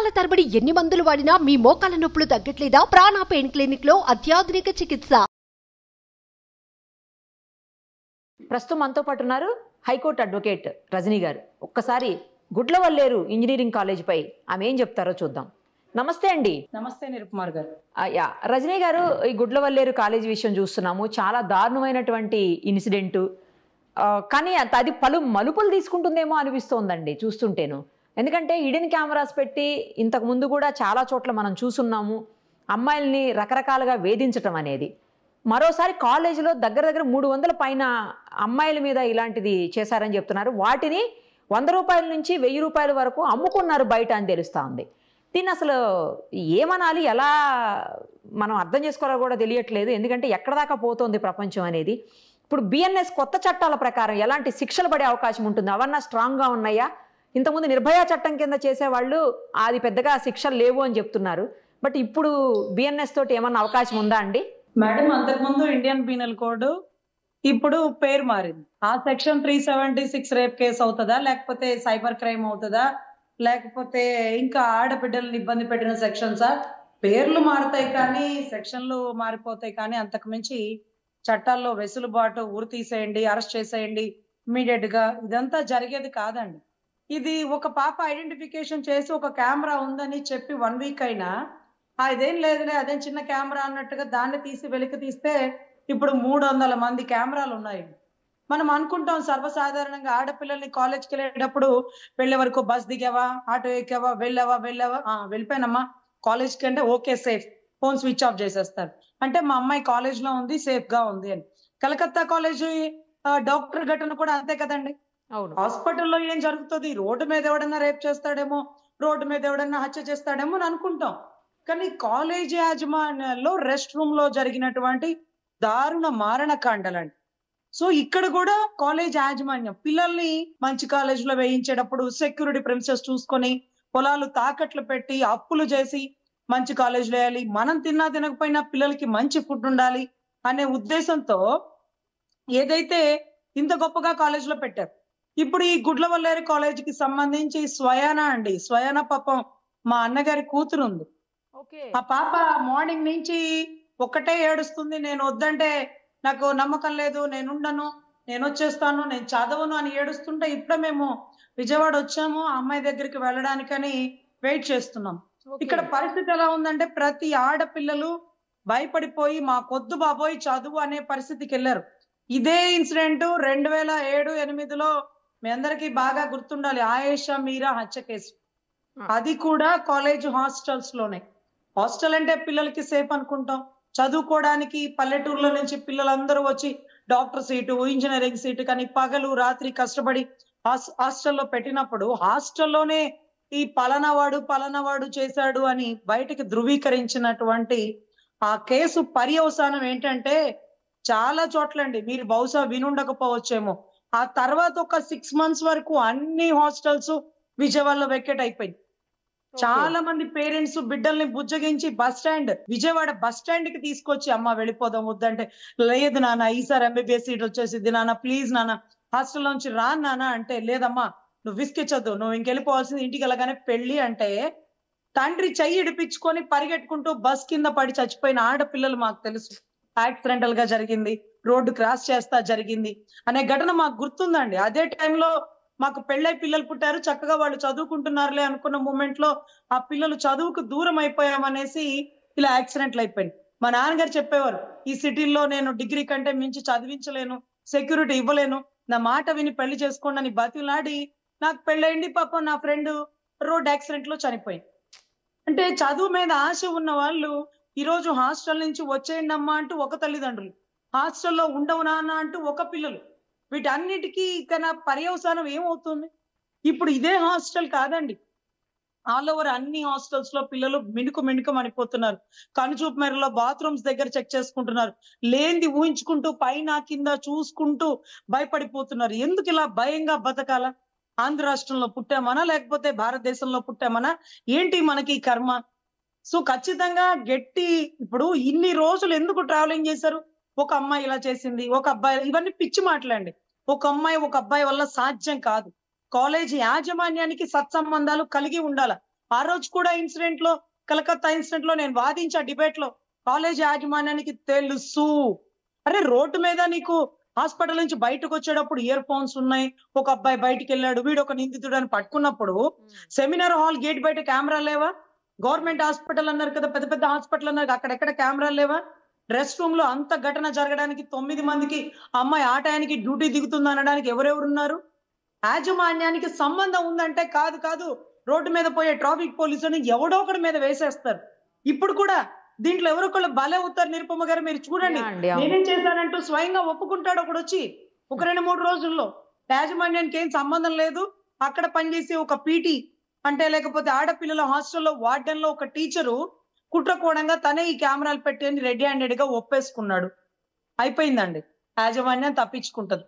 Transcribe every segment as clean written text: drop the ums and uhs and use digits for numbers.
సంవత్సరాల తరబడి ఎన్ని మందులు వాడినా మీ మోకాల నొప్పులు తగ్గట్లేదా? ప్రాణ పెయిన్ క్లినిక్ లో అత్యాధునిక చికిత్స. ప్రస్తుతం మనతో పాటు ఉన్నారు హైకోర్టు అడ్వకేట్ రజనీ గారు. ఒక్కసారి గుడ్లవల్లేరు ఇంజనీరింగ్ కాలేజ్ పై ఆమె ఏం చెప్తారో చూద్దాం. నమస్తే అండి. నమస్తే నిరుకుమార్ గారు. రజనీ గారు, ఈ గుడ్లవల్లేరు కాలేజ్ విషయం చూస్తున్నాము. చాలా దారుణమైనటువంటి ఇన్సిడెంట్, కానీ అది మలుపులు తీసుకుంటుందేమో అనిపిస్తోందండి చూస్తుంటేను. ఎందుకంటే హిడెన్ కెమెరాస్ పెట్టి ఇంతకు ముందు కూడా చాలా చోట్ల మనం చూస్తున్నాము అమ్మాయిల్ని రకరకాలుగా వేధించటం అనేది. మరోసారి కాలేజీలో దగ్గర 300 పైన అమ్మాయిల మీద ఇలాంటిది చేశారని చెప్తున్నారు. వాటిని 100 రూపాయల నుంచి 1000 రూపాయల వరకు అమ్ముకున్నారు బయట అని తెలుస్తూ ఉంది. దీన్ని అసలు ఏమనాలి, ఎలా మనం అర్థం చేసుకోవాలో కూడా తెలియట్లేదు. ఎందుకంటే ఎక్కడ దాకా పోతుంది ప్రపంచం అనేది. ఇప్పుడు బిఎన్ఎస్ కొత్త చట్టాల ప్రకారం ఎలాంటి శిక్షలు పడే అవకాశం ఉంటుంది? అవన్నా స్ట్రాంగ్గా ఉన్నాయా? ఇంతకుముందు నిర్భయ చట్టం కింద చేసేవాళ్ళు అది పెద్దగా శిక్షలు లేవు అని చెప్తున్నారు. బట్ ఇప్పుడు బిఎన్ఎస్ తోటి ఏమన్నా అవకాశం ఉందా అండి? మేడం, అంతకుముందు ఇండియన్ పీనల్ కోడ్ ఇప్పుడు పేరు మారింది. ఆ సెక్షన్ 376 రేప్ కేసు అవుతుందా, లేకపోతే సైబర్ క్రైమ్ అవుతుందా, లేకపోతే ఇంకా ఆడబిడ్డలను ఇబ్బంది పెట్టిన సెక్షన్సా? పేర్లు మారుతాయి కానీ సెక్షన్లు మారిపోతాయి. కానీ అంతకు మించి చట్టాల్లో వెసులుబాటు, ఊరు తీసేయండి, అరెస్ట్ చేసేయండి ఇమీడియట్ గా, ఇదంతా జరిగేది కాదండి. ఇది ఒక పాప ఐడెంటిఫికేషన్ చేసి ఒక కెమెరా ఉందని చెప్పి 1 వీక్ అయినా అదేం లేదులే, అదేం చిన్న కెమెరా అన్నట్టుగా దాన్ని తీసి వెలికి తీస్తే ఇప్పుడు 300 మంది కెమెరాలు ఉన్నాయి. మనం అనుకుంటాం సర్వసాధారణంగా ఆడపిల్లల్ని కాలేజ్కి వెళ్ళేటప్పుడు వెళ్ళే వరకు బస్ దిగావా, ఆటో ఎక్కావా, వెళ్ళావా, వెళ్ళిపోయానమ్మా కాలేజ్కి అంటే okay safe, phone switch off చేసేస్తారు. అంటే మా అమ్మాయి కాలేజ్ లో ఉంది, సేఫ్ గా ఉంది అని. కలకత్తా కాలేజీ డాక్టర్ ఘటన కూడా అంతే కదండి. హాస్పిటల్లో ఏం జరుగుతుంది? రోడ్డు మీద ఎవడన్నా రేప్ చేస్తాడేమో, రోడ్డు మీద ఎవడన్నా హత్య చేస్తాడేమో అని అనుకుంటాం. కానీ కాలేజ్ యాజమాన్యాల్లో రెస్ట్ రూమ్ లో జరిగినటువంటి దారుణ మారణకాండలండి. సో ఇక్కడ కూడా కాలేజ్ యాజమాన్యం పిల్లల్ని మంచి కాలేజీలో వేయించేటప్పుడు సెక్యూరిటీ ప్రిన్సెస్ చూసుకొని పొలాలు తాకట్లు పెట్టి అప్పులు చేసి మంచి కాలేజీలో వేయాలి, మనం తిన్నా తినకపోయినా పిల్లలకి మంచి ఫుడ్ ఉండాలి అనే ఉద్దేశంతో ఏదైతే ఇంత గొప్పగా కాలేజీలో పెట్టారు. ఇప్పుడు ఈ గుడ్లవల్లేరు కాలేజీకి సంబంధించి స్వయాన పాపం మా అన్నగారి కూతురు ఉంది. ఆ పాప మార్నింగ్ నుంచి ఒక్కటే ఏడుస్తుంది. నేను వద్దంటే నాకు నమ్మకం లేదు, నేను ఉండను, నేను వచ్చేస్తాను, నేను చదవను అని ఏడుస్తుంటే ఇప్పుడే మేము విజయవాడ వచ్చాము ఆ అమ్మాయి దగ్గరికి వెళ్ళడానికని వెయిట్ చేస్తున్నాం. ఇక్కడ పరిస్థితి ఎలా ఉందంటే ప్రతి ఆడపిల్లలు భయపడిపోయి మాకొద్దు బాబోయ్ చదువు అనే పరిస్థితికి వెళ్ళారు. ఇదే ఇన్సిడెంట్ 2007-8లో మీ అందరికీ బాగా గుర్తుండాలి, ఆయేషా మీరా హత్య కేసు. అది కూడా కాలేజ్ హాస్టల్స్ లోనే. హాస్టల్ అంటే పిల్లలకి సేఫ్ అనుకుంటాం, చదువుకోవడానికి పల్లెటూరులో నుంచి పిల్లలందరూ వచ్చి డాక్టర్ సీటు, ఇంజనీరింగ్ సీటు కానీ పగలు రాత్రి కష్టపడి హాస్టల్లో పెట్టినప్పుడు హాస్టల్లోనే ఈ పలానావాడు చేశాడు అని బయటికి ధృవీకరించినటువంటి ఆ కేసు పర్యవసానం ఏంటంటే చాలా చోట్లండి, మీరు బహుశా వినుండకపోవచ్చేమో, ఆ తర్వాత ఒక 6 months వరకు అన్ని హాస్టల్స్ విజయవాడలో వెకెట్ అయిపోయింది. చాలా మంది పేరెంట్స్ బిడ్డల్ని బుజ్జగించి విజయవాడ బస్ స్టాండ్ కి తీసుకొచ్చి అమ్మ వెళ్ళిపోదాం, వద్దంటే లేదు నాన్న ఈసారి MBBS సీట్ వచ్చేసిద్ది నాన్న, ప్లీజ్ నాన్న హాస్టల్ నుంచి రా నాన్న అంటే, లేదమ్మా నువ్వు విసికిచ్చొద్దు, నువ్వు ఇంకెళ్ళిపోవాల్సింది, ఇంటికి వెళ్ళగానే పెళ్లి అంటే తండ్రి చెయ్యి ఇడిపించుకొని పరిగెట్టుకుంటూ బస్ కింద పడి చచ్చిపోయిన ఆడపిల్లలు మాకు తెలుసు. యాక్సిడెంటల్ గా జరిగింది, రోడ్డు క్రాస్ చేస్తా జరిగింది అనే ఘటన మాకు గుర్తుందండి. అదే టైంలో మాకు పెళ్ళై పిల్లలు పుట్టారు, చక్కగా వాళ్ళు చదువుకుంటున్నారులే అనుకున్న మూమెంట్ లో ఆ పిల్లలు చదువుకు దూరం అయిపోయామనేసి ఇలా యాక్సిడెంట్లు అయిపోయింది. మా నాన్నగారు చెప్పేవారు, ఈ సిటీల్లో నేను డిగ్రీ కంటే మించి చదివించలేను, సెక్యూరిటీ ఇవ్వలేను, నా మాట విని పెళ్లి చేసుకోండి అని బతిలాడి నాకు పెళ్ళయింది. పాపం నా ఫ్రెండ్ రోడ్ యాక్సిడెంట్ లో చనిపోయింది. అంటే చదువు మీద ఆశ ఉన్న వాళ్ళు ఈ రోజు హాస్టల్ నుంచి వచ్చేయండి అమ్మా అంటూ ఒక తల్లిదండ్రులు, హాస్టల్లో ఉండవు నాన్న అంటూ ఒక పిల్లలు, వీటన్నిటికీ తన పర్యవసానం ఏమవుతుంది? ఇప్పుడు ఇదే హాస్టల్ కాదండి, ఆల్ ఓవర్ అన్ని హాస్టల్స్ లో పిల్లలు మిణుకు మనిపోతున్నారు. కనుచూపు మేరలో బాత్రూమ్స్ దగ్గర చెక్ చేసుకుంటున్నారు, లేనిది ఊహించుకుంటూ పైన కింద చూసుకుంటూ భయపడిపోతున్నారు. ఎందుకు ఇలా భయంగా బతకాల? ఆంధ్ర రాష్ట్రంలో పుట్టామనా, లేకపోతే భారతదేశంలో పుట్టామనా, ఏంటి మనకి కర్మ? సో ఖచ్చితంగా ఇప్పుడు ఇన్ని రోజులు ఎందుకు ట్రావెలింగ్ చేశారు? ఒక అమ్మాయి ఇలా చేసింది, ఒక అబ్బాయి, ఇవన్నీ పిచ్చి మాటలండి. ఒక అమ్మాయి ఒక అబ్బాయి వల్ల సాధ్యం కాదు. కాలేజీ యాజమాన్యానికి సత్సంబంధాలు కలిగి ఉండాలి. ఆ రోజు కూడా ఇన్సిడెంట్ లో, కలకత్తా ఇన్సిడెంట్ లో నేను వాదించా డిబేట్ లో, కాలేజ్ యాజమాన్యానికి తెలుసు. అరే రోడ్డు మీద నీకు హాస్పిటల్ నుంచి బయటకు వచ్చేటప్పుడు ఇయర్ ఫోన్స్ ఉన్నాయి, ఒక అబ్బాయి బయటికి వెళ్ళాడు, వీడు ఒక నిందితుడు అని పట్టుకున్నప్పుడు సెమినార్ హాల్ గేట్ బయట కెమెరా లేవా? గవర్నమెంట్ హాస్పిటల్ అన్నారు కదా, పెద్ద పెద్ద హాస్పిటల్ అన్నారు, అక్కడెక్కడ కెమెరాలు లేవా? రెస్ట్ రూమ్ లో అంత ఘటన జరగడానికి 9 మందికి అమ్మాయి ఆ టయానికి డ్యూటీ దిగుతుంది అనడానికి ఎవరెవరున్నారు? యాజమాన్యానికి సంబంధం ఉందంటే కాదు కాదు, రోడ్డు మీద పోయే ట్రాఫిక్ పోలీసుని ఎవడో ఒకటి మీద వేసేస్తారు. ఇప్పుడు కూడా దీంట్లో ఎవరో ఒకళ్ళు భలే అవుతారు. నిరుపమ గారు మీరు చూడండి, నేనేం చేశానంటూ స్వయంగా ఒప్పుకుంటాడు ఒకడు వచ్చి ఒక 2-3 రోజుల్లో. యాజమాన్యానికి ఏం సంబంధం లేదు, అక్కడ పనిచేసే ఒక పీటీ అంటే లేకపోతే ఆడపిల్లల హాస్టల్లో వార్డెన్ లో ఒక టీచరు కుట్రకోణంగా తనే ఈ కెమెరాలు పెట్టి రెడీ హ్యాండెడ్ గా ఒప్పేసుకున్నాడు. అయిపోయిందండి, యాజమాన్యం తప్పించుకుంటది.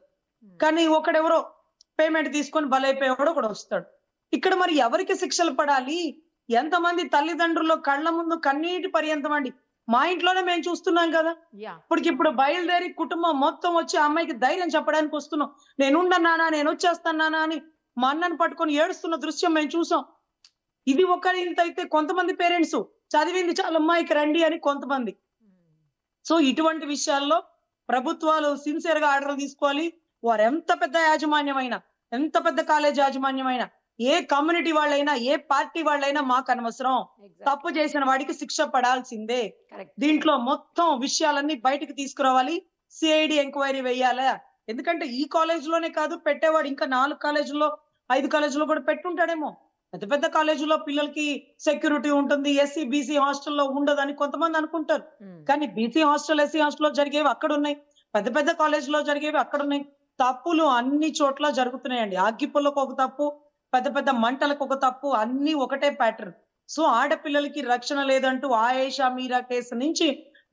కానీ ఒకడెవరో పేమెంట్ తీసుకొని బలైపోయేవాడు ఒకడు వస్తాడు. ఇక్కడ మరి ఎవరికి శిక్షలు పడాలి? ఎంతమంది తల్లిదండ్రుల్లో కళ్ళ ముందు కన్నీటి పర్యంతం అండి. మా ఇంట్లోనే మేము చూస్తున్నాం కదా. ఇప్పటికిప్పుడు బయలుదేరి కుటుంబం మొత్తం వచ్చి అమ్మాయికి ధైర్యం చెప్పడానికి వస్తున్నాం. నేనుండన్నానా, నేను వచ్చేస్తానా అని మా అన్నని పట్టుకొని ఏడుస్తున్న దృశ్యం మేము చూసాం. ఇది ఒక ఇంత అయితే కొంతమంది పేరెంట్స్ చదివింది చాలా అమ్మాయికి రండి అని కొంతమంది. సో ఇటువంటి విషయాల్లో ప్రభుత్వాలు సిన్సియర్ గా ఆర్డర్లు తీసుకోవాలి. వారు ఎంత పెద్ద యాజమాన్యమైనా, ఎంత పెద్ద కాలేజ్ యాజమాన్యమైనా, ఏ కమ్యూనిటీ వాళ్ళైనా, ఏ పార్టీ వాళ్ళైనా మాకు అనవసరం. తప్పు చేసిన వాడికి శిక్ష పడాల్సిందే. దీంట్లో మొత్తం విషయాలన్నీ బయటకు తీసుకురావాలి, సిఐడి ఎంక్వైరీ వేయాలి. ఎందుకంటే ఈ కాలేజ్ లోనే కాదు పెట్టేవాడు, ఇంకా 4 కాలేజీల్లో 5 కాలేజీలో కూడా పెట్టుంటాడేమో. పెద్ద పెద్ద కాలేజీలో పిల్లలకి సెక్యూరిటీ ఉంటుంది, ఎస్సీ బీసీ హాస్టల్లో ఉండదని కొంతమంది అనుకుంటారు. కానీ బీసీ హాస్టల్, ఎస్సీ హాస్టల్లో జరిగేవి అక్కడ ఉన్నాయి, పెద్ద పెద్ద కాలేజీలో జరిగేవి అక్కడ ఉన్నాయి. తప్పులు అన్ని చోట్ల జరుగుతున్నాయండి. అగ్గిపుల్లకు ఒక తప్పు, పెద్ద పెద్ద మంటలకు ఒక తప్పు, అన్ని ఒకటే ప్యాటర్న్. సో ఆడపిల్లలకి రక్షణ లేదంటూ ఆయేషా మీరా కేసు నుంచి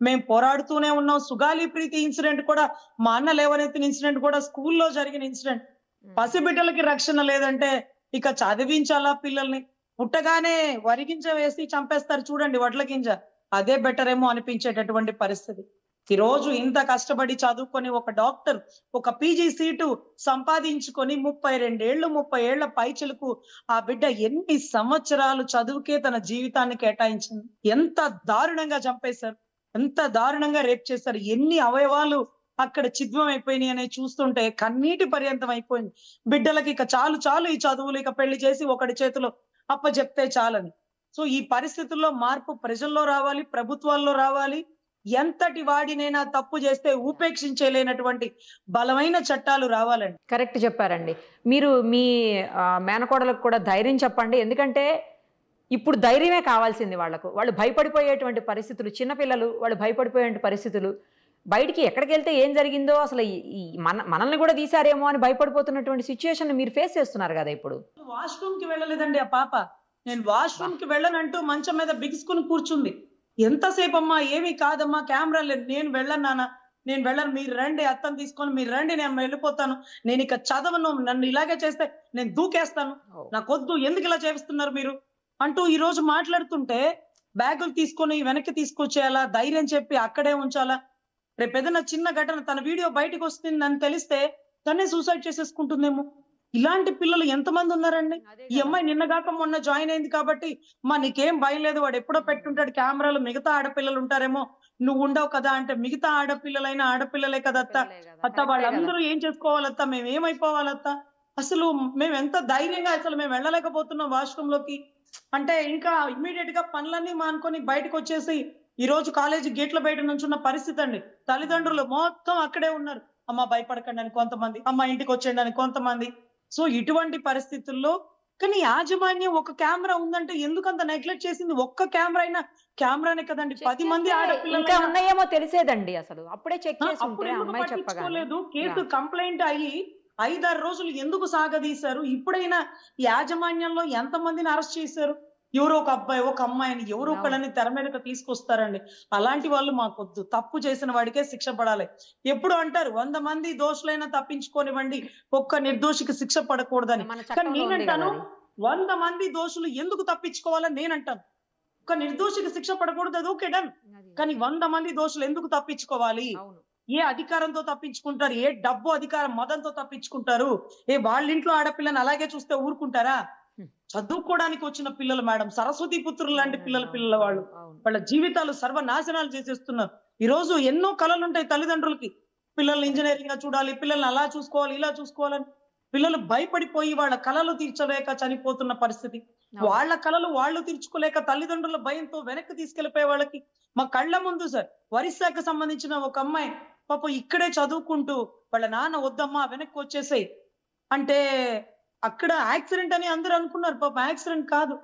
మేము పోరాడుతూనే ఉన్నాం. సుగాలి ప్రీతి ఇన్సిడెంట్ కూడా, మా అన్న లేవనెత్తిన ఇన్సిడెంట్ కూడా స్కూల్లో జరిగిన ఇన్సిడెంట్. పసిబిడ్డలకి రక్షణ లేదంటే ఇక చదివించాలా పిల్లల్ని? పుట్టగానే వరిగింజ వేసి చంపేస్తారు చూడండి, వడ్ల గింజ, అదే బెటర్ ఏమో అనిపించేటటువంటి పరిస్థితి. ఈ రోజు ఇంత కష్టపడి చదువుకొని ఒక డాక్టర్, ఒక పీజీ సీటు సంపాదించుకొని 32 ఏళ్ళు 30 ఏళ్ల పైచిలకు ఆ బిడ్డ ఎన్ని సంవత్సరాలు చదువుకే తన జీవితాన్ని కేటాయించింది. ఎంత దారుణంగా చంపేశారు, ఎంత దారుణంగా రేప్ చేశారు, ఎన్ని అవయవాలు అక్కడ చిద్వం అయిపోయినాయి అనేది చూస్తుంటే కన్నీటి పర్యంతం అయిపోయింది. బిడ్డలకి ఇక చాలు చాలు ఈ చదువులు, ఇక పెళ్లి చేసి ఒకటి చేతిలో అప్పచెప్తే చాలని. సో ఈ పరిస్థితుల్లో మార్పు ప్రజల్లో రావాలి, ప్రభుత్వాల్లో రావాలి. ఎంతటి వాడినైనా తప్పు చేస్తే ఉపేక్షించలేనటువంటి బలమైన చట్టాలు రావాలండి. కరెక్ట్ చెప్పారండి. మీరు మీ మేనకోడలకు కూడా ధైర్యం చెప్పండి. ఎందుకంటే ఇప్పుడు ధైర్యమే కావాల్సింది వాళ్ళకు. వాళ్ళు భయపడిపోయేటువంటి పరిస్థితులు, చిన్నపిల్లలు వాళ్ళు భయపడిపోయే పరిస్థితులు, బయటికి ఎక్కడికి వెళ్తే ఏం జరిగిందో అసలు మనల్ని కూడా తీసారేమో అని భయపడిపోతున్నటువంటి సిచ్యుయేషన్ మీరు ఫేస్ చేస్తున్నారు కదా. ఇప్పుడు వాష్రూమ్ కి వెళ్ళలేదండి ఆ పాప. నేను వాష్రూమ్ కి వెళ్ళనంటూ మంచం మీద బిగుసుకుని కూర్చుంది. ఎంతసేపు అమ్మా, ఏమీ కాదమ్మా, కెమెరా లేదు, నేను వెళ్ళను నాన్న, నేను వెళ్ళను, మీరు రండి, అత్తను తీసుకొని మీరు రండి, నేను వెళ్ళిపోతాను, నేను ఇక చదవను, నన్ను ఇలాగే చేస్తే నేను దూకేస్తాను, నాకొద్దు, ఎందుకు ఇలా చేస్తున్నారు మీరు అంటూ ఈ రోజు మాట్లాడుతుంటే బ్యాగులు తీసుకొని వెనక్కి తీసుకొచ్చేయాలా, ధైర్యం చెప్పి అక్కడే ఉంచాలా? రేపు ఏదైనా చిన్న ఘటన తన వీడియో బయటకు వస్తుందని తెలిస్తే తనే సూసైడ్ చేసేసుకుంటుందేమో. ఇలాంటి పిల్లలు ఎంతమంది ఉన్నారండి? ఈ అమ్మాయి నిన్నగాక మొన్న జాయిన్ అయింది కాబట్టి మా నీకేం భయం లేదు, వాడు ఎప్పుడో పెట్టుంటాడు కెమెరాలు, మిగతా ఆడపిల్లలు ఉంటారేమో, నువ్వు ఉండవు కదా అంటే, మిగతా ఆడపిల్లలైనా ఆడపిల్లలే కదా అత్త, అత్త వాళ్ళందరూ ఏం చేసుకోవాలత్త, మేము ఏమైపోవాలత్త, అసలు మేము ఎంత ధైర్యంగా అసలు మేము వెళ్ళలేకపోతున్నాం వాష్రూమ్ లోకి అంటే. ఇంకా ఇమ్మీడియట్ గా పనులన్నీ మానుకొని బయటకు వచ్చేసి ఈ రోజు కాలేజీ గేట్ల బయట నుంచి ఉన్న పరిస్థితి అండి. తల్లిదండ్రులు మొత్తం అక్కడే ఉన్నారు, అమ్మ భయపడకండి అని కొంతమంది, అమ్మ ఇంటికి వచ్చేయండి అని కొంతమంది. సో ఇటువంటి పరిస్థితుల్లో కానీ యాజమాన్యం ఒక కెమెరా ఉందంటే ఎందుకంత నెగ్లెక్ట్ చేసింది? ఒక్క కెమెరా అయినా, కెమెరానే కదండి, 10 మంది ఆడపిల్లలు ఉన్నాయేమో తెలిసేదండి. అసలు అప్పుడే చెక్ చేసి ఉంటే అమ్మాయి పట్టించుకోలేదు. కేసు కంప్లైంట్ అయ్యి 5-6 రోజులు ఎందుకు సాగదీశారు? ఇప్పుడైనా యాజమాన్యంలో ఎంతమందిని అరెస్ట్ చేశారు? ఎవరో ఒక అబ్బాయి ఒక అమ్మాయిని ఎవరో ఒకళ్ళని తెర మీదకి తీసుకొస్తారండి. అలాంటి వాళ్ళు మాకొద్దు. తప్పు చేసిన వాడికే శిక్ష పడాలి. ఎప్పుడు అంటారు 100 మంది దోషులైనా తప్పించుకోనివ్వండి, ఒక్క నిర్దోషికి శిక్ష పడకూడదని. కానీ నేనంటాను 100 మంది దోషులు ఎందుకు తప్పించుకోవాలని నేనంటాను. ఒక నిర్దోషికి శిక్ష పడకూడదు, అది ఓకే డన్. కానీ 100 మంది దోషులు ఎందుకు తప్పించుకోవాలి? ఏ అధికారంతో తప్పించుకుంటారు? ఏ డబ్బు అధికారం మదంతో తప్పించుకుంటారు? వాళ్ళ ఇంట్లో ఆడపిల్లని అలాగే చూస్తే ఊరుకుంటారా? చదువుకోవడానికి వచ్చిన పిల్లలు మేడం, సరస్వతి పుత్రులు లాంటి పిల్లల వాళ్ళు వాళ్ళ జీవితాలు సర్వనాశనాలు చేసేస్తున్నారు. ఈ రోజు ఎన్నో కళలు ఉంటాయి తల్లిదండ్రులకి, పిల్లల్ని ఇంజనీరింగ్ గా చూడాలి, పిల్లల్ని అలా చూసుకోవాలి, ఇలా చూసుకోవాలని. పిల్లలు భయపడిపోయి వాళ్ళ కళలు తీర్చలేక చనిపోతున్న పరిస్థితి. వాళ్ళ కళలు వాళ్ళు తీర్చుకోలేక తల్లిదండ్రుల భయంతో వెనక్కి తీసుకెళ్లిపోయే వాళ్ళకి మా కళ్ళ ముందు సార్ ఒరిస్సాకు సంబంధించిన ఒక అమ్మాయి పాపం ఇక్కడే చదువుకుంటూ వాళ్ళ నాన్న వద్దమ్మా వెనక్కి వచ్చేసాయి అంటే అక్కడ యాక్సిడెంట్ అని అందరూ అనుకున్నారు. పాపం యాక్సిడెంట్ కాదు,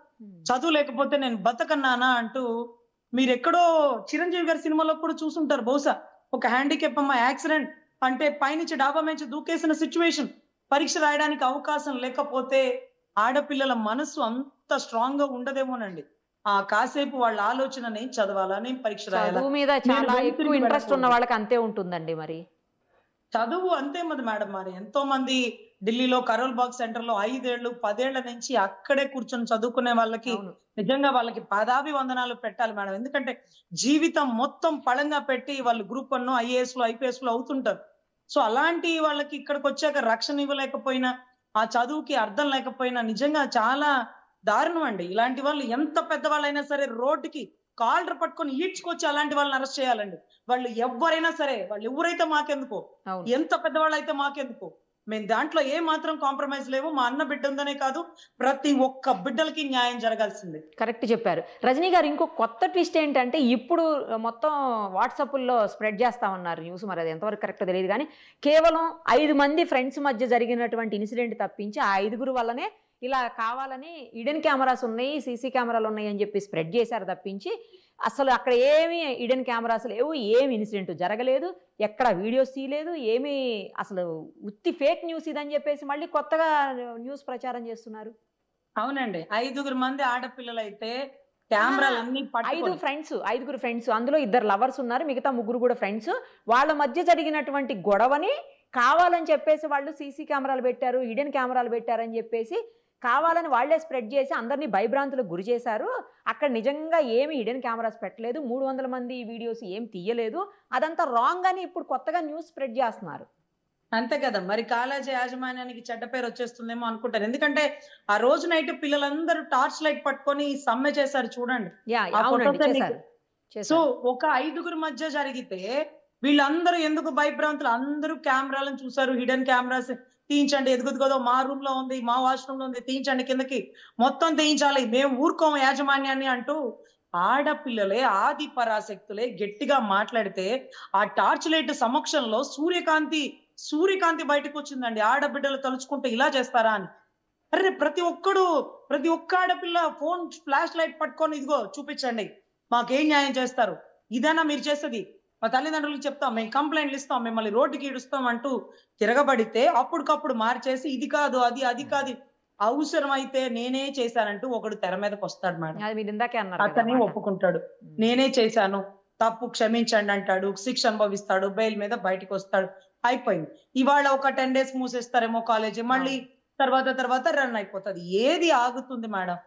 చదువు లేకపోతే నేను బతకన్నానా అంటూ. మీరు ఎక్కడో చిరంజీవి గారి సినిమాలో కూడా చూసుంటారు బహుశా, ఒక హ్యాండిక్యాప్ అమ్మ యాక్సిడెంట్ అంటే పైనుంచి డాబా నుంచి దూకేసిన సిచ్యువేషన్, పరీక్ష రాయడానికి అవకాశం లేకపోతే ఆడపిల్లల మనసు అంత స్ట్రాంగ్ గా ఉండదేమోనండి. ఆ కాసేపు వాళ్ళ ఆలోచన నేను చదవాలా, నేను పరీక్ష రాయాలా, చదువు మీద చాలా ఎక్కువ ఇంట్రెస్ట్ ఉన్న వాళ్ళకి అంతే ఉంటుందండి. మరి చదువు అంతే మేడం. మరి ఎంతో మంది ఢిల్లీలో కరోల్ బాగ్ సెంటర్ లో 5 ఏళ్ళు 10 ఏళ్ల నుంచి అక్కడే కూర్చొని చదువుకునే వాళ్ళకి నిజంగా వాళ్ళకి పాదాభివందనాలు పెట్టాలి మేడం. ఎందుకంటే జీవితం మొత్తం పళంగా పెట్టి వాళ్ళు గ్రూప్ 1 IAS లో IPS లో అవుతుంటారు. సో అలాంటి వాళ్ళకి ఇక్కడికి వచ్చాక రక్షణ ఇవ్వలేకపోయినా, ఆ చదువుకి అర్థం లేకపోయినా నిజంగా చాలా దారుణం అండి. ఇలాంటి వాళ్ళు ఎంత పెద్దవాళ్ళైనా సరే రోడ్డుకి కాలర్ పట్టుకొని ఈడ్చుకొచ్చి అలాంటి వాళ్ళని అరెస్ట్ చేయాలండి. వాళ్ళు ఎవరైనా సరే, వాళ్ళు ఎవరైతే మాకెందుకో, ఎంత పెద్దవాళ్ళు అయితే మాకెందుకో, మేము దాంట్లో ఏ మాత్రం కాంప్రమైజ్ లేవు. మా అన్న బిడ్డ ఉందనే కాదు, ప్రతి ఒక్క బిడ్డలకి న్యాయం జరగాల్సిందే. కరెక్ట్ చెప్పారు రజనీ గారు. ఇంకో కొత్త ట్విస్ట్ ఏంటంటే ఇప్పుడు మొత్తం వాట్సాప్లో స్ప్రెడ్ చేస్తా ఉన్నారు న్యూస్, మరి అది ఎంతవరకు కరెక్ట్ తెలియదు కానీ, కేవలం 5 మంది ఫ్రెండ్స్ మధ్య జరిగినటువంటి ఇన్సిడెంట్ తప్పించి ఆ 5గురు వల్లనే ఇలా కావాలని హిడెన్ కెమెరాస్ ఉన్నాయి, సీసీ కెమెరాలు ఉన్నాయి అని చెప్పి స్ప్రెడ్ చేశారు తప్పించి అసలు అక్కడ ఏమి హిడెన్ కెమెరాస్ లేవు, ఏమి ఇన్సిడెంట్ జరగలేదు, ఎక్కడ వీడియోస్ తీయలేదు, ఏమి అసలు ఉత్తి ఫేక్ న్యూస్ ఇదని చెప్పేసి మళ్ళీ కొత్తగా న్యూస్ ప్రచారం చేస్తున్నారు. అవునండి, 5 మంది ఆడపిల్లలు అయితే కెమెరాలన్నీ 5గురు ఫ్రెండ్స్, అందులో 2 లవర్స్ ఉన్నారు, మిగతా 3 కూడా ఫ్రెండ్స్. వాళ్ళ మధ్య జరిగినటువంటి గొడవని కావాలని చెప్పేసి వాళ్ళు సీసీ కెమెరాలు పెట్టారు, హిడెన్ కెమెరాలు పెట్టారని చెప్పేసి కావాలని వాళ్లే స్ప్రెడ్ చేసి అందరినీ భయభ్రాంతులకు గురి చేశారు. అక్కడ నిజంగా ఏమి హిడెన్ కెమెరాస్ పెట్టలేదు, 300 మంది వీడియోస్ ఏం తీయలేదు, అదంతా రాంగ్ అని ఇప్పుడు కొత్తగా న్యూస్ స్ప్రెడ్ చేస్తున్నారు. అంతే కదా, మరి కాలేజీ యాజమాన్యానికి చెడ్డ పేరు వచ్చేస్తుందేమో అనుకుంటారు. ఎందుకంటే ఆ రోజు నైట్ పిల్లలందరూ టార్చ్ లైట్ పట్టుకొని సమ్మె చేశారు చూడండి. సో ఒక 5గురు మధ్య జరిగితే వీళ్ళందరూ ఎందుకు భయభ్రాంతులు, అందరూ కెమెరాలను చూసారు, హిడెన్ కెమెరాస్ తీయించండి, ఎదుగుదో మా రూమ్ లో ఉంది, మా వాష్రూమ్ లో ఉంది, తీయించండి, కిందకి మొత్తం తీయించాలి, మేము ఊరుకోము యాజమాన్యాన్ని అంటూ ఆడపిల్లలే ఆది పరాశక్తులే గట్టిగా మాట్లాడితే ఆ టార్చ్ లైట్ సమక్షంలో సూర్యకాంతి బయటకు వచ్చిందండి. ఆడబిడ్డలు తలుచుకుంటే ఇలా చేస్తారా అని. అరే ప్రతి ఒక్క ఆడపిల్ల ఫోన్ ఫ్లాష్ లైట్ పట్టుకొని ఇదిగో చూపించండి, మాకేం న్యాయం చేస్తారు, ఇదేనా మీరు చేసేది, మా తల్లిదండ్రులకు చెప్తాం, మేము కంప్లైంట్లు ఇస్తాం, మిమ్మల్ని రోడ్డుకి ఈడుస్తాం అంటూ తిరగబడితే అప్పటికప్పుడు మార్చేసి ఇది కాదు అది కాదు, అవసరమైతే నేనే చేశానంటూ ఒకడు తెర మీదకి వస్తాడు మేడం. అతనే ఒప్పుకుంటాడు, నేనే చేశాను, తప్పు క్షమించండి అంటాడు, శిక్ష అనుభవిస్తాడు, బెయిల్ మీద బయటకు వస్తాడు, అయిపోయింది. ఇవాళ ఒక 10 days మూసేస్తారేమో కాలేజీ, మళ్ళీ తర్వాత రన్ అయిపోతుంది. ఏది ఆగుతుంది మేడం?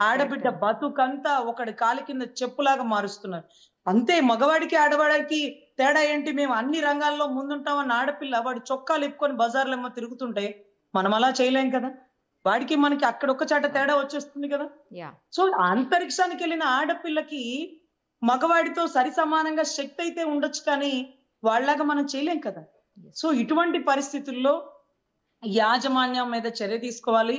ఆడబిడ్డ బతుకంతా ఒకటి కాలి కింద చెప్పులాగా మారుస్తున్నారు. అంతే, మగవాడికి ఆడవాడికి తేడా ఏంటి? మేము అన్ని రంగాల్లో ముందుంటామన్న ఆడపిల్ల వాడు చొక్కాలు ఇప్పుకొని బజార్లో ఏమో తిరుగుతుంటే మనం అలా చేయలేం కదా. వాడికి మనకి అక్కడ ఒక్క చాట తేడా వచ్చేస్తుంది కదా. సో అంతరిక్షానికి వెళ్ళిన ఆడపిల్లకి మగవాడితో సరి సమానంగా శక్తి అయితే ఉండొచ్చు, కానీ వాళ్ళలాగా మనం చేయలేం కదా. సో ఇటువంటి పరిస్థితుల్లో యాజమాన్యం మీద చర్య తీసుకోవాలి,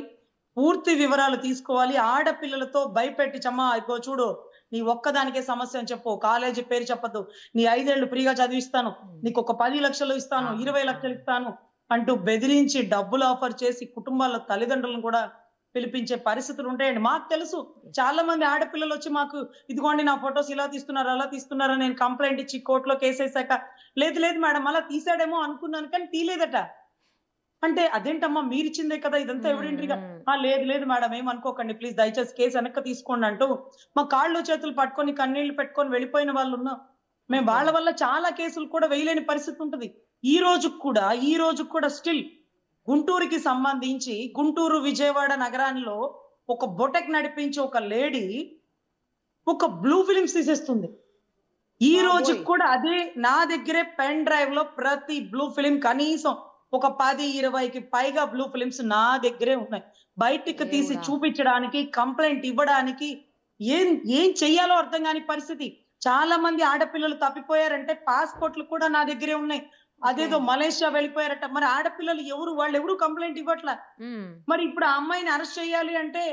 పూర్తి వివరాలు తీసుకోవాలి. ఆడపిల్లలతో భయపెట్టి చమ్మా ఇగో చూడు నీ ఒక్కదానికే సమస్య అని చెప్పు, కాలేజీ పేరు చెప్పద్దు, నీ 5 ఏళ్ళు ఫ్రీగా చదివిస్తాను, నీకు ఒక 10 లక్షలు ఇస్తాను, 20 లక్షలు ఇస్తాను అంటూ బెదిరించి డబ్బులు ఆఫర్ చేసి కుటుంబాల తల్లిదండ్రులను కూడా పిలిపించే పరిస్థితులు ఉంటాయండి. మాకు తెలుసు, చాలా మంది ఆడపిల్లలు వచ్చి మాకు ఇదిగోండి నా ఫొటోస్ ఇలా తీస్తున్నారు అలా తీస్తున్నారని నేను కంప్లైంట్ ఇచ్చి కోర్టులో కేసు వేసాక లేదు మేడం అలా తీసాడేమో అనుకున్నాను కానీ తీలేదట అంటే, అదేంటమ్మా మీరిచ్చిందే కదా ఇదంతా ఎవిడెంట్గా, లేదు మేడం ఏమనుకోకండి ప్లీజ్ దయచేసి కేసు వెనక్కి తీసుకోండి అంటూ మా కాళ్ళు చేతులు పట్టుకొని కన్నీళ్లు పెట్టుకొని వెళ్ళిపోయిన వాళ్ళు ఉన్నాం. మేము వాళ్ళ వల్ల చాలా కేసులు కూడా వేయలేని పరిస్థితి ఉంటుంది. ఈ రోజు కూడా స్టిల్ గుంటూరుకి సంబంధించి గుంటూరు విజయవాడ నగరాల్లో ఒక బొటెక్ నడిపించి ఒక లేడీ ఒక బ్లూ ఫిలిమ్స్ తీసేస్తుంది. ఈ రోజు కూడా అదే నా దగ్గరే పెన్ డ్రైవ్ లో ప్రతి బ్లూ ఫిలిం కనీసం ఒక 10-20కి పైగా బ్లూ ఫిలిమ్స్ నా దగ్గరే ఉన్నాయి. బయటికి తీసి దేవుడా. చూపించడానికి, కంప్లైంట్ ఇవ్వడానికి ఏం ఏం చెయ్యాలో అర్థం కాని పరిస్థితి. చాలా మంది ఆడపిల్లలు తప్పిపోయారంటే పాస్‌పోర్ట్‌లు కూడా నా దగ్గరే ఉన్నాయి. అదేదో మలేషియా వెళ్ళిపోయారట. మరి ఆడపిల్లలు వాళ్ళెవరు కంప్లైంట్ ఇవ్వట్లా. మరి ఇప్పుడు ఆ అమ్మాయిని అరెస్ట్ చేయాలి అంటే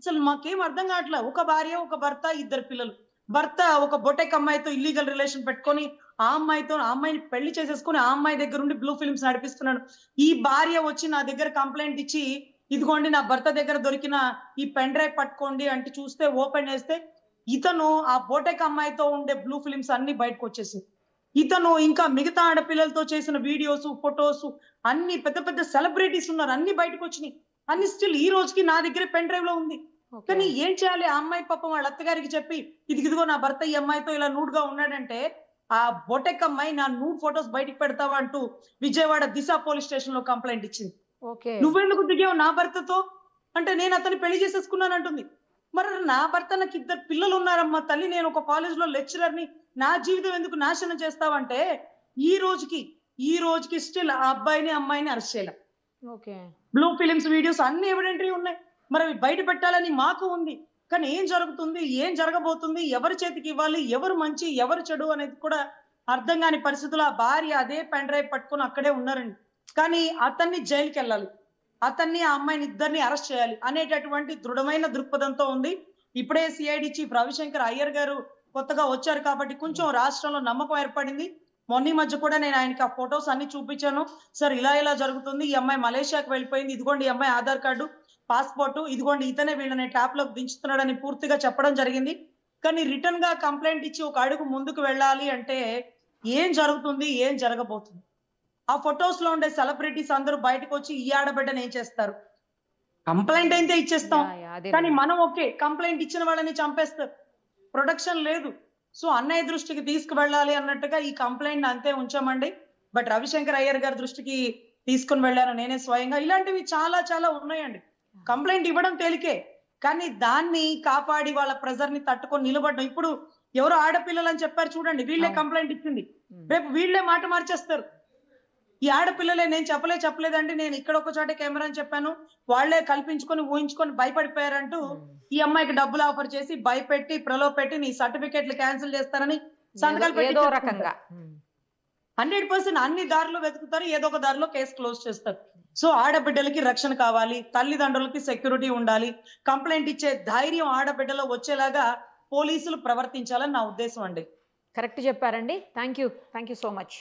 అసలు మాకేం అర్థం కావట్లా. ఒక భార్య, ఒక భర్త, 2 పిల్లలు. భర్త ఒక బొటెక్ అమ్మాయితో ఇల్లీగల్ రిలేషన్ పెట్టుకొని ఆ అమ్మాయిని పెళ్లి చేసేసుకొని ఆ అమ్మాయి దగ్గర ఉండి బ్లూ ఫిల్మ్స్ నడిపిస్తున్నాడు. ఈ భార్య వచ్చి నా దగ్గర కంప్లైంట్ ఇచ్చి, ఇదిగోండి నా భర్త దగ్గర దొరికిన ఈ పెన్ డ్రైవ్ పట్టుకోండి అంటే చూస్తే ఓపెన్ చేస్తే ఇతను ఆ బోటెక్ అమ్మాయితో ఉండే బ్లూ ఫిల్మ్స్ అన్ని బయటకు వచ్చేసింది. ఇతను ఇంకా మిగతా ఆడపిల్లలతో చేసిన వీడియోస్, ఫొటోస్ అన్ని పెద్ద పెద్ద సెలబ్రిటీస్ ఉన్నారు. అన్ని బయటకు వచ్చినాయి. అన్ని స్టిల్ ఈ రోజుకి నా దగ్గర పెన్ డ్రైవ్ లో ఉంది. కానీ ఏం చేయాలి? ఆ అమ్మాయి పాపం వాళ్ళ అత్తగారికి చెప్పి ఇదిగో నా భర్త ఈ అమ్మాయితో ఇలా నూడ్ గా ఉన్నాడంటే ఆ బొటెక్ అమ్మాయి నా నూడ్ ఫొటోస్ బయటకు పెడతావా అంటూ విజయవాడ దిశ పోలీస్ స్టేషన్ లో కంప్లైంట్ ఇచ్చింది. నువ్వెందుకు దిగావు నా భర్తతో అంటే నేను అతన్ని పెళ్లి చేసేసుకున్నాను అంటుంది. మరి నా భర్త నాకు 2 పిల్లలు ఉన్నారమ్మా తల్లి, నేను ఒక కాలేజ్ లో లెక్చరర్ ని, నా జీవితం ఎందుకు నాశనం చేస్తావంటే ఈ రోజుకి స్టిల్ ఆ అబ్బాయిని అమ్మాయిని అరెస్ట్ చేయాలి. బ్లూ ఫిలిమ్స్ వీడియోస్ అన్ని ఎవిడెంటరీ ఉన్నాయి. మరి అవి బయట పెట్టాలని మాకు ఉంది. కానీ ఏం జరుగుతుంది, ఏం జరగబోతుంది, ఎవరి చేతికి ఇవ్వాలి, ఎవరు మంచి ఎవరు చెడు అనేది కూడా అర్థం కాని పరిస్థితుల్లో ఆ భార్య అదే పెన్ డ్రైవ్ పట్టుకొని అక్కడే ఉన్నారండి. కానీ అతన్ని జైలుకి వెళ్ళాలి, అతన్ని ఆ అమ్మాయిని ఇద్దరిని అరెస్ట్ చేయాలి అనేటటువంటి దృఢమైన దృక్పథంతో ఉంది. ఇప్పుడే సిఐడి చీఫ్ రవిశంకర్ అయ్యర్ గారు కొత్తగా వచ్చారు కాబట్టి కొంచెం రాష్ట్రంలో నమ్మకం ఏర్పడింది. మొన్న మధ్య కూడా నేను ఆయనకి ఆ ఫొటోస్ అన్ని చూపించాను. సార్ ఇలా జరుగుతుంది, ఈ అమ్మాయి మలేషియాకి వెళ్ళిపోయింది, ఇదిగోండి ఈ అమ్మాయి ఆధార్ కార్డు, పాస్పోర్ట్, ఇదిగోండి ఇతనే వీళ్ళని ట్యాప్ లోకి దించుతున్నాడని పూర్తిగా చెప్పడం జరిగింది. కానీ రిటర్న్ గా కంప్లైంట్ ఇచ్చి ఒక అడుగు ముందుకు వెళ్ళాలి అంటే ఏం జరుగుతుంది, ఏం జరగబోతుంది? ఆ ఫొటోస్ లో ఉండే సెలబ్రిటీస్ అందరూ బయటకు వచ్చి ఈ ఆడబిడ్డని ఏం చేస్తారు? కంప్లైంట్ అయితే ఇచ్చేస్తాం, కానీ మనం కంప్లైంట్ ఇచ్చిన వాళ్ళని చంపేస్తారు. ప్రొడక్షన్ లేదు. సో అన్నయ్య దృష్టికి తీసుకువెళ్ళాలి అన్నట్టుగా ఈ కంప్లైంట్ అంతే ఉంచామండి. బట్ రవిశంకర్ అయ్యర్ గారి దృష్టికి తీసుకుని వెళ్ళాను నేనే స్వయంగా. ఇలాంటివి చాలా చాలా ఉన్నాయండి. కంప్లైంట్ ఇవ్వడం తేలికే, కానీ దాన్ని కాపాడి వాళ్ళ ప్రెజర్ ని తట్టుకొని నిలబడడం. ఇప్పుడు ఎవరో ఆడపిల్లలు అని చెప్పారు చూడండి, వీళ్ళే కంప్లైంట్ ఇచ్చింది, రేపు వీళ్ళే మాట మార్చేస్తారు. ఈ ఆడపిల్లలే నేను చెప్పలేదండి, నేను ఇక్కడ ఒక చోట కెమెరా అని చెప్పాను, వాళ్లే కల్పించుకొని ఊహించుకొని భయపడిపోయారంటూ ఈ అమ్మాయికి డబ్బులు ఆఫర్ చేసి భయపెట్టి ప్రలోభపెట్టి నీ సర్టిఫికెట్లు క్యాన్సిల్ చేస్తారని సంతకాలు పెట్టి 100% అన్ని దారులు వెతుకుతారు, ఏదో ఒక దారిలో కేసు క్లోజ్ చేస్తారు. సో ఆడబిడ్డలకి రక్షణ కావాలి, తల్లిదండ్రులకి సెక్యూరిటీ ఉండాలి, కంప్లైంట్ ఇచ్చే ధైర్యం ఆడబిడ్డలో వచ్చేలాగా పోలీసులు ప్రవర్తించాలని నా ఉద్దేశం అండి. కరెక్ట్ చెప్పారండి. Thank you so much.